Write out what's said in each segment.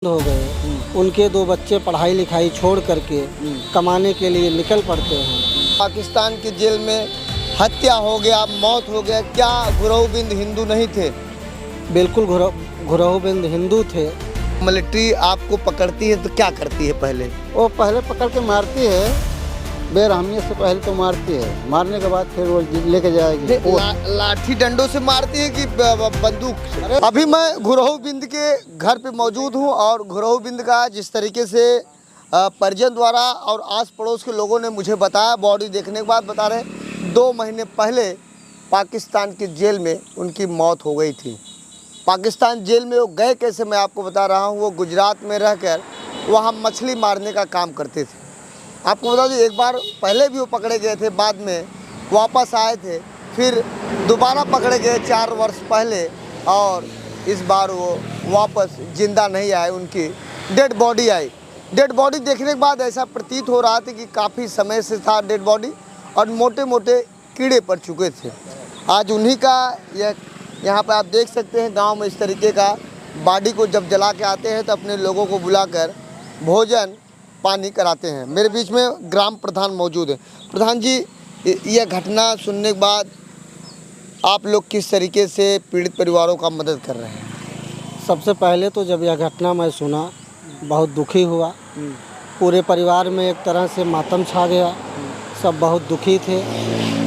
हो गए। उनके दो बच्चे पढ़ाई लिखाई छोड़ करके कमाने के लिए निकल पड़ते हैं। पाकिस्तान की जेल में हत्या हो गया, मौत हो गया, क्या गुरहबिंद हिंदू नहीं थे? बिल्कुल गुरहबिंद हिंदू थे। मिलिट्री आपको पकड़ती है तो क्या करती है? पहले वो पहले पकड़ के मारती है, बेरहमियत से पहले तो मारती है, मारने के बाद फिर वो लेके जाएगी। लाठी डंडों से मारती है कि बंदूक से? अभी मैं गुरहबिंद के घर पे मौजूद हूँ और गुरहबिंद का जिस तरीके से परिजन द्वारा और आस पड़ोस के लोगों ने मुझे बताया, बॉडी देखने के बाद बता रहे 2 महीने पहले पाकिस्तान की जेल में उनकी मौत हो गई थी। पाकिस्तान जेल में वो गए कैसे, मैं आपको बता रहा हूँ। वो गुजरात में रहकर वहाँ मछली मारने का काम करते थे। आपको बता दूँ, एक बार पहले भी वो पकड़े गए थे, बाद में वापस आए थे, फिर दोबारा पकड़े गए 4 वर्ष पहले और इस बार वो वापस जिंदा नहीं आए, उनकी डेड बॉडी आई। डेड बॉडी देखने के बाद ऐसा प्रतीत हो रहा था कि काफ़ी समय से था डेड बॉडी और मोटे मोटे कीड़े पड़ चुके थे। आज उन्हीं का यहाँ पर आप देख सकते हैं, गांव में इस तरीके का बॉडी को जब जला के आते हैं तो अपने लोगों को बुलाकर भोजन पानी कराते हैं। मेरे बीच में ग्राम प्रधान मौजूद है। प्रधान जी, यह घटना सुनने के बाद आप लोग किस तरीके से पीड़ित परिवारों का मदद कर रहे हैं? सबसे पहले तो जब यह घटना मैं सुना, बहुत दुखी हुआ। पूरे परिवार में एक तरह से मातम छा गया। सब बहुत दुखी थे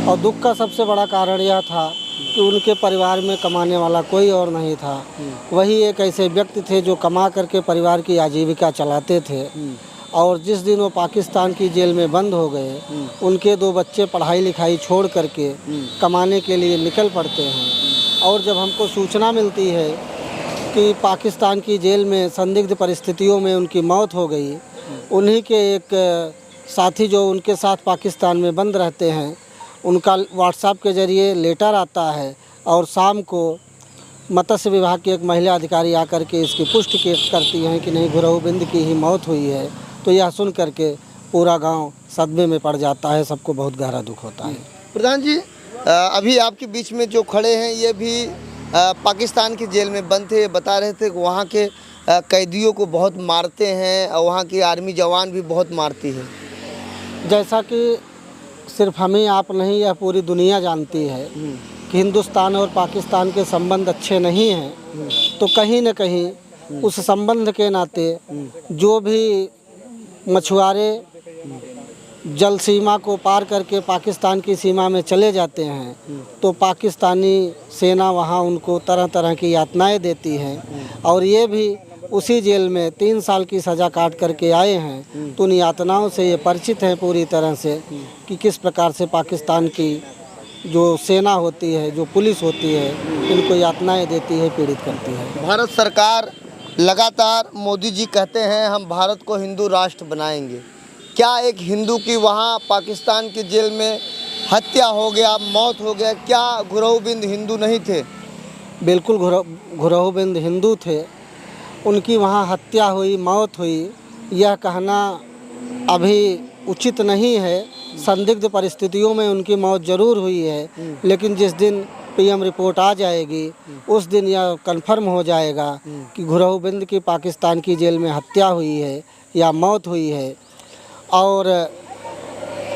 और दुख का सबसे बड़ा कारण यह था कि उनके परिवार में कमाने वाला कोई और नहीं था। वही एक ऐसे व्यक्ति थे जो कमा करके परिवार की आजीविका चलाते थे। और जिस दिन वो पाकिस्तान की जेल में बंद हो गए, उनके 2 बच्चे पढ़ाई लिखाई छोड़ करके कमाने के लिए निकल पड़ते हैं। और जब हमको सूचना मिलती है कि पाकिस्तान की जेल में संदिग्ध परिस्थितियों में उनकी मौत हो गई, उन्हीं के एक साथी जो उनके साथ पाकिस्तान में बंद रहते हैं, उनका व्हाट्सएप के ज़रिए लेटर आता है और शाम को मत्स्य विभाग की एक महिला अधिकारी आकर के इसकी पुष्टि करती हैं कि नहीं, गुरहबिंद की ही मौत हुई है। तो यह सुन करके पूरा गांव सदमे में पड़ जाता है। सबको बहुत गहरा दुख होता है। प्रधान जी, अभी आपके बीच में जो खड़े हैं ये भी पाकिस्तान की जेल में बंद थे। ये बता रहे थे कि वहाँ के कैदियों को बहुत मारते हैं और वहाँ की आर्मी जवान भी बहुत मारती है। जैसा कि सिर्फ हमें आप नहीं, यह पूरी दुनिया जानती है कि हिंदुस्तान और पाकिस्तान के संबंध अच्छे नहीं हैं। तो कहीं न कहीं उस संबंध के नाते जो भी मछुआरे जल सीमा को पार करके पाकिस्तान की सीमा में चले जाते हैं, तो पाकिस्तानी सेना वहाँ उनको तरह तरह की यातनाएं देती है। और ये भी उसी जेल में 3 साल की सज़ा काट करके आए हैं, तो उन यातनाओं से ये परिचित हैं पूरी तरह से कि किस प्रकार से पाकिस्तान की जो सेना होती है, जो पुलिस होती है, इनको यातनाएं देती है, पीड़ित करती है। भारत सरकार लगातार, मोदी जी कहते हैं हम भारत को हिंदू राष्ट्र बनाएंगे। क्या एक हिंदू की वहाँ पाकिस्तान की जेल में हत्या हो गया, मौत हो गया, क्या गुरहबिंद हिंदू नहीं थे? बिल्कुल गुरहबिंद हिंदू थे। उनकी वहाँ हत्या हुई, मौत हुई, यह कहना अभी उचित नहीं है। संदिग्ध परिस्थितियों में उनकी मौत ज़रूर हुई है, लेकिन जिस दिन पीएम रिपोर्ट आ जाएगी उस दिन यह कन्फर्म हो जाएगा कि गुरहबिंद की पाकिस्तान की जेल में हत्या हुई है या मौत हुई है। और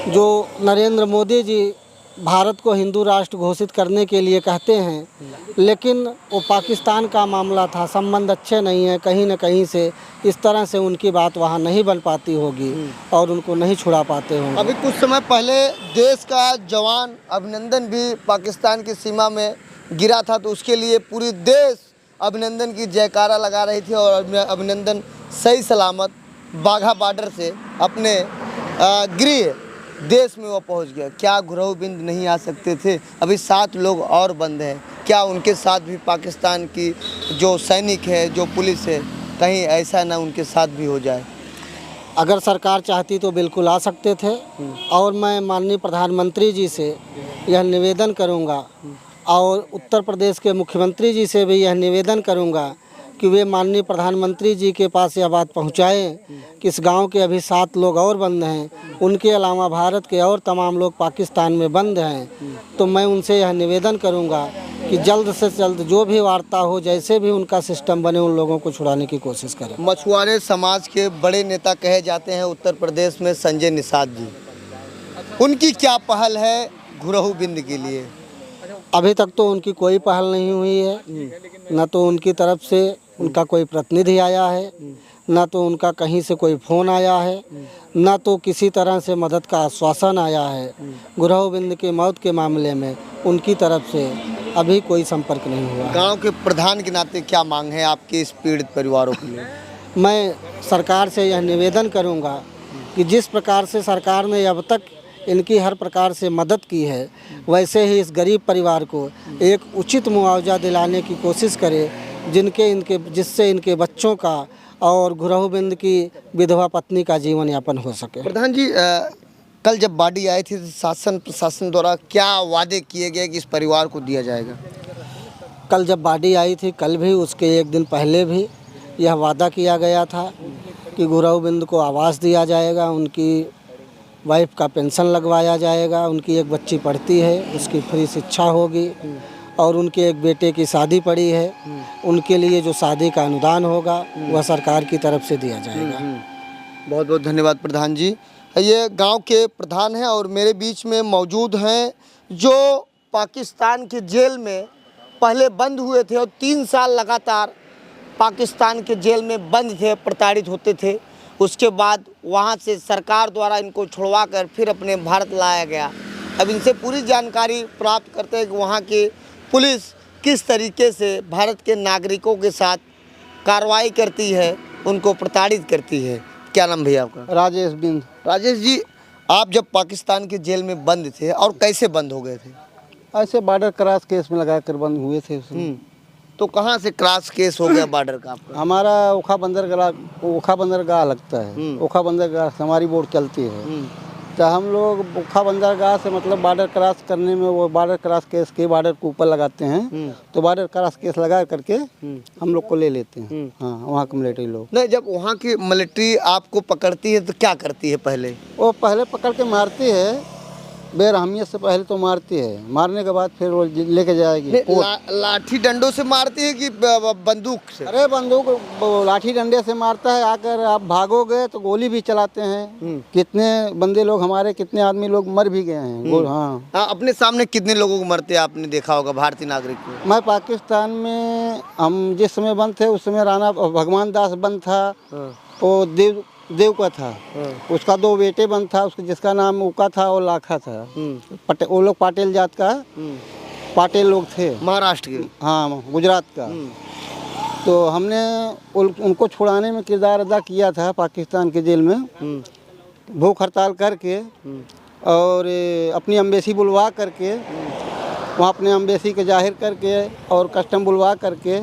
जो नरेंद्र मोदी जी भारत को हिंदू राष्ट्र घोषित करने के लिए कहते हैं, लेकिन वो पाकिस्तान का मामला था, संबंध अच्छे नहीं हैं, कहीं न कहीं से इस तरह से उनकी बात वहाँ नहीं बन पाती होगी और उनको नहीं छुड़ा पाते होंगे। अभी कुछ समय पहले देश का जवान अभिनंदन भी पाकिस्तान की सीमा में गिरा था, तो उसके लिए पूरी देश अभिनंदन की जयकारा लगा रही थी और अभिनंदन सही सलामत बाघा बॉर्डर से अपने गृह देश में वो पहुंच गया। क्या गुरहबिंद नहीं आ सकते थे? अभी 7 लोग और बंद हैं, क्या उनके साथ भी पाकिस्तान की जो सैनिक है, जो पुलिस है, कहीं ऐसा ना उनके साथ भी हो जाए? अगर सरकार चाहती तो बिल्कुल आ सकते थे। और मैं माननीय प्रधानमंत्री जी से यह निवेदन करूंगा और उत्तर प्रदेश के मुख्यमंत्री जी से भी यह निवेदन करूंगा कि वे माननीय प्रधानमंत्री जी के पास यह बात पहुंचाएं कि इस गांव के अभी 7 लोग और बंद हैं, उनके अलावा भारत के और तमाम लोग पाकिस्तान में बंद हैं। तो मैं उनसे यह निवेदन करूंगा कि जल्द से जल्द जो भी वार्ता हो, जैसे भी उनका सिस्टम बने, उन लोगों को छुड़ाने की कोशिश करें। मछुआरे समाज के बड़े नेता कहे जाते हैं उत्तर प्रदेश में संजय निषाद जी, उनकी क्या पहल है घुरहु बिंद के लिए? अभी तक तो उनकी कोई पहल नहीं हुई है, न तो उनकी तरफ से उनका कोई प्रतिनिधि आया है, न तो उनका कहीं से कोई फ़ोन आया है, न तो किसी तरह से मदद का आश्वासन आया है। घुरहु बिंद के मौत के मामले में उनकी तरफ से अभी कोई संपर्क नहीं हुआ है। गांव के प्रधान के नाते क्या मांग है आपके इस पीड़ित परिवारों के लिए? मैं सरकार से यह निवेदन करूंगा कि जिस प्रकार से सरकार ने अब तक इनकी हर प्रकार से मदद की है, वैसे ही इस गरीब परिवार को एक उचित मुआवजा दिलाने की कोशिश करे, जिससे इनके बच्चों का और घुरहु बिंद की विधवा पत्नी का जीवन यापन हो सके। प्रधान जी, कल जब बाढ़ आई थी तो शासन प्रशासन द्वारा क्या वादे किए गए कि इस परिवार को दिया जाएगा? कल जब बाढ़ आई थी, कल भी उसके एक दिन पहले भी यह वादा किया गया था कि घुरहु बिंद को आवास दिया जाएगा, उनकी वाइफ का पेंशन लगवाया जाएगा, उनकी एक बच्ची पढ़ती है, उसकी फ्री शिक्षा होगी, और उनके एक बेटे की शादी पड़ी है, उनके लिए जो शादी का अनुदान होगा वह सरकार की तरफ से दिया जाएगा। बहुत बहुत धन्यवाद प्रधान जी। ये गांव के प्रधान हैं और मेरे बीच में मौजूद हैं जो पाकिस्तान के जेल में पहले बंद हुए थे और 3 साल लगातार पाकिस्तान के जेल में बंद थे, प्रताड़ित होते थे। उसके बाद वहां से सरकार द्वारा इनको छुड़वा कर फिर अपने भारत लाया गया। अब इनसे पूरी जानकारी प्राप्त करते हैं कि वहाँ की पुलिस किस तरीके से भारत के नागरिकों के साथ कार्रवाई करती है, उनको प्रताड़ित करती है। क्या नाम भैया आपका? राजेश बिंद। राजेश जी, आप जब पाकिस्तान के जेल में बंद थे और कैसे बंद हो गए थे? ऐसे बॉर्डर क्रॉस केस में लगा कर बंद हुए थे उसमें। तो कहाँ से क्रॉस केस हो गया बॉर्डर का आपका? हमारा ओखा बंदरगाह लगता है, ओखा बंदरगाह से हमारी बोट चलती है। तो हम लोग ओखा बंदरगाह से मतलब बॉर्डर क्रॉस करने में वो बॉर्डर क्रॉस केस के बॉर्डर को ऊपर लगाते हैं, तो बॉर्डर क्रॉस केस लगा करके हम लोग को ले लेते हैं। हाँ, वहाँ के मिलिट्री लोग। नहीं, जब वहाँ की मिलिट्री आपको पकड़ती है तो क्या करती है? पहले वो पहले पकड़ के मारती है, बेरहमियत से पहले तो मारती है, मारने के बाद फिर वो लेके जाएगी। लाठी डंडों से मारती है कि बंदूक से? अरे बंदूक लाठी डंडे से मारता है, आकर आप भागोगे तो गोली भी चलाते हैं। कितने बंदे लोग हमारे, कितने आदमी लोग मर भी गए हैं। हाँ, अपने सामने कितने लोगों को मरते आपने देखा होगा भारतीय नागरिक को? मैं पाकिस्तान में हम जिस समय बंद थे उस समय राणा भगवान दास बंद था, वो देव का था। उसका 2 बेटे बंद था, उसका जिसका नाम उका था और लाखा था। वो लोग पाटिल जात का पाटिल लोग थे, महाराष्ट्र के। हाँ, गुजरात का। तो हमने उनको छुड़ाने में किरदार अदा किया था पाकिस्तान के जेल में, भूख हड़ताल करके और अपनी अम्बेसी बुलवा करके, वहाँ अपने अम्बेसी के जाहिर करके और कस्टम बुलवा करके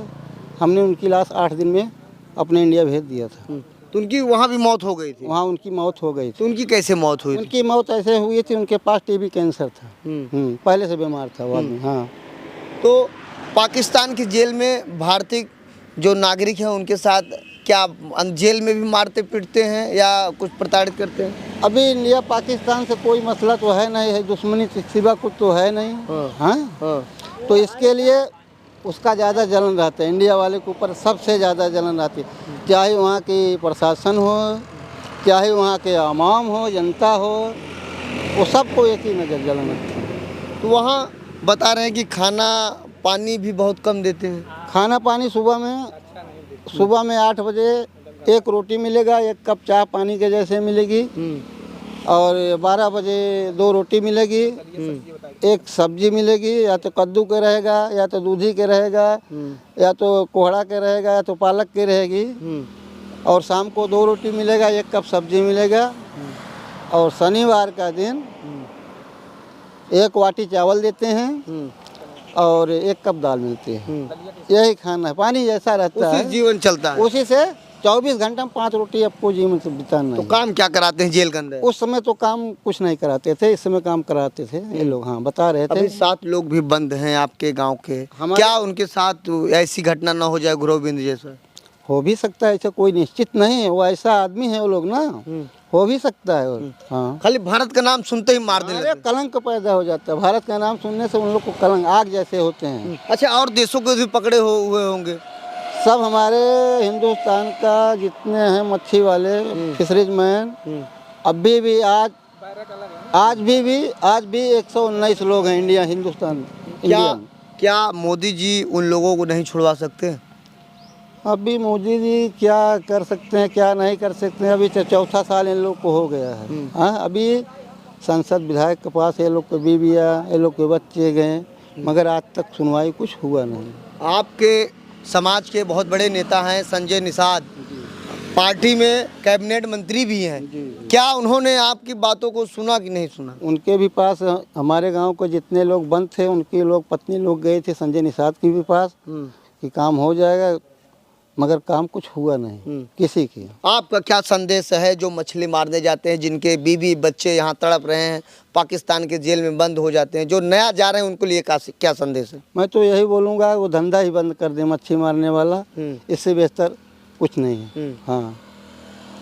हमने उनकी लाश 8 दिन में अपने इंडिया भेज दिया था। तो उनकी वहाँ भी मौत हो गई थी? वहाँ उनकी मौत हो गई थी। तो उनकी कैसे मौत हुई? उनकी मौत ऐसे हुई थी, उनके पास टीबी कैंसर था। पहले से बीमार था वो आदमी। हाँ, तो पाकिस्तान की जेल में भारतीय जो नागरिक हैं उनके साथ क्या जेल में भी मारते पीटते हैं या कुछ प्रताड़ित करते हैं? अभी इंडिया पाकिस्तान से कोई मसला तो है नहीं है, दुश्मनी सिवा कुछ तो है नहीं। हाँ, तो इसके लिए उसका ज़्यादा जलन रहता है, इंडिया वाले के ऊपर सबसे ज़्यादा जलन रहती है। चाहे वहाँ की प्रशासन हो, चाहे वहाँ के आवाम हो, जनता हो, वो सबको एक ही नज़र जलन रहती है। तो वहाँ बता रहे हैं कि खाना पानी भी बहुत कम देते हैं। खाना पानी सुबह में 8 बजे 1 रोटी मिलेगा, 1 कप चाय पानी के जैसे मिलेगी, और 12 बजे 2 रोटी मिलेगी, 1 सब्जी मिलेगी, या तो कद्दू के रहेगा, या तो दूधी के रहेगा, या तो कोहड़ा के रहेगा, या तो पालक के रहेगी, और शाम को 2 रोटी मिलेगा, 1 कप सब्जी मिलेगा, और शनिवार का दिन 1 वाटी चावल देते हैं और 1 कप दाल मिलती है। यही खाना है, पानी जैसा रहता है, जीवन चलता है उसी से 24 घंटा में 5 रोटी आपको जीवन से बिताना है। तो काम क्या कराते हैं जेल के अंदर? उस समय तो काम कुछ नहीं कराते थे, इस समय काम कराते थे ये लोग। हाँ, बता रहे थे। अभी 7 लोग भी बंद हैं आपके गांव के, क्या उनके साथ ऐसी घटना ना हो जाए घुरहु बिंद जैसा? हो भी सकता है, ऐसा कोई निश्चित नहीं है, वो ऐसा आदमी है वो लोग ना, हो भी सकता है हाँ। खाली भारत का नाम सुनते ही मार देने अरे लगते कलंक पैदा हो जाता है, भारत का नाम सुनने से उन लोग को कलंक आग जैसे होते हैं। हैं। अच्छा, और देशों के भी पकड़े हुए होंगे? सब हमारे हिंदुस्तान का जितने हैं मच्छी वाले फिशरीज मैन, अभी भी आज भी 119 लोग हैं इंडिया हिंदुस्तान में। क्या क्या मोदी जी उन लोगों को नहीं छुड़वा सकते? अभी मोदी जी क्या कर सकते हैं क्या नहीं कर सकते हैं, अभी चौथा साल इन लोग को हो गया है। हाँ, अभी संसद विधायक के पास ये लोग के बीवियाँ ये लोग के बच्चे गए, मगर आज तक सुनवाई कुछ हुआ नहीं। आपके समाज के बहुत बड़े नेता हैं संजय निषाद, पार्टी में कैबिनेट मंत्री भी हैं, क्या उन्होंने आपकी बातों को सुना कि नहीं सुना? उनके भी पास हमारे गांव को जितने लोग बंद थे उनके लोग पत्नी लोग गए थे संजय निषाद के भी पास कि काम हो जाएगा, मगर काम कुछ हुआ नहीं किसी की। आपका क्या संदेश है जो मछली मारने जाते हैं, जिनके बीवी बच्चे यहाँ तड़प रहे हैं, पाकिस्तान के जेल में बंद हो जाते हैं, जो नया जा रहे हैं उनके लिए क्या संदेश है? मैं तो यही बोलूँगा वो धंधा ही बंद कर दे मच्छी मारने वाला, इससे बेहतर कुछ नहीं है। हाँ,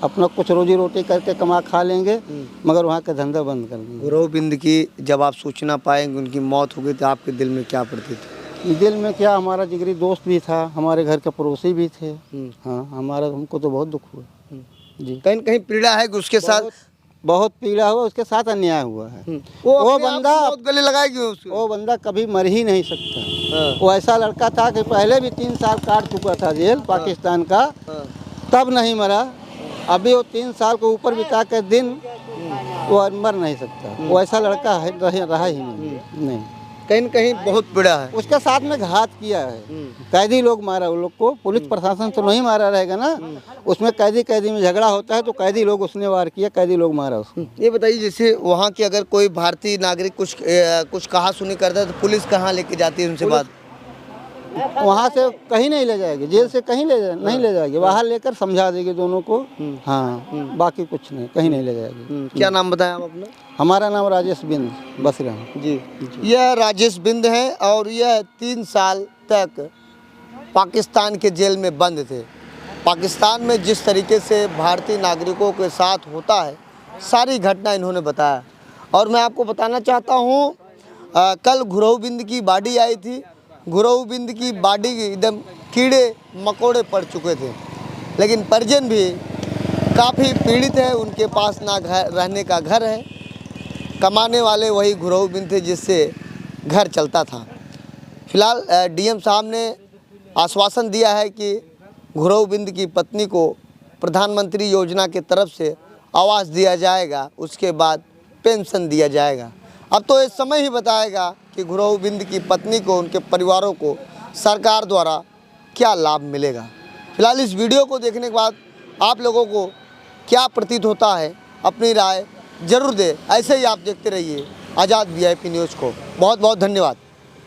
अपना कुछ रोजी रोटी करके कमा खा लेंगे, मगर वहाँ का धंधा बंद कर देंगे। गुरु बिंद की जब आप सूचना पाएंगे उनकी मौत हो गई तो आपके दिल में क्या पड़ती थी? दिल में क्या, हमारा जिगरी दोस्त भी था, हमारे घर के पड़ोसी भी थे। हाँ, हमको तो बहुत दुख हुआ जी। कहीं न कहीं पीड़ा है कि उसके साथ बहुत पीड़ा हुआ, उसके साथ अन्याय हुआ है। वो बंदा गले लगाएगी वो बंदा कभी मर ही नहीं सकता। वो ऐसा लड़का था कि पहले भी 3 साल काट चुका था जेल पाकिस्तान का, तब नहीं मरा। अभी वो 3 साल को ऊपर बिता के दिन वो मर नहीं सकता। वो ऐसा लड़का है रहा ही नहीं। कहीं न कहीं बहुत पीड़ा है। उसके साथ में घात किया है, कैदी लोग मारा उन लोग को, पुलिस प्रशासन तो नहीं मारा रहेगा ना, उसमें कैदी में झगड़ा होता है तो कैदी लोग उसने वार किया, कैदी लोग मारा उसको। ये बताइए, जैसे वहाँ के अगर कोई भारतीय नागरिक कुछ कहा सुनी करता है तो पुलिस कहाँ लेके जाती है उनसे बात? वहाँ से कहीं नहीं ले जाएगी, जेल से कहीं नहीं ले जाएगी, बाहर लेकर समझा देगी दोनों को। हाँ, बाकी कुछ नहीं, कहीं नहीं ले जाएगी। क्या नाम बताया आप अपना? हमारा नाम राजेश बिंद बसरा जी। यह राजेश बिंद है और यह 3 साल तक पाकिस्तान के जेल में बंद थे। पाकिस्तान में जिस तरीके से भारतीय नागरिकों के साथ होता है, सारी घटना इन्होंने बताया। और मैं आपको बताना चाहता हूँ, कल गुरु बिंद की बॉडी आई थी, गुरु बिंद की बॉडी एकदम कीड़े मकोड़े पड़ चुके थे, लेकिन परिजन भी काफ़ी पीड़ित है। उनके पास ना रहने का घर है, कमाने वाले वही गुरु बिंद थे जिससे घर चलता था। फिलहाल डीएम साहब ने आश्वासन दिया है कि गुरु बिंद की पत्नी को प्रधानमंत्री योजना के तरफ से आवास दिया जाएगा, उसके बाद पेंशन दिया जाएगा। अब तो ये समय ही बताएगा कि गुरु बिंद की पत्नी को, उनके परिवारों को सरकार द्वारा क्या लाभ मिलेगा। फिलहाल इस वीडियो को देखने के बाद आप लोगों को क्या प्रतीत होता है, अपनी राय जरूर दें। ऐसे ही आप देखते रहिए आज़ाद VIP न्यूज़ को। बहुत बहुत धन्यवाद।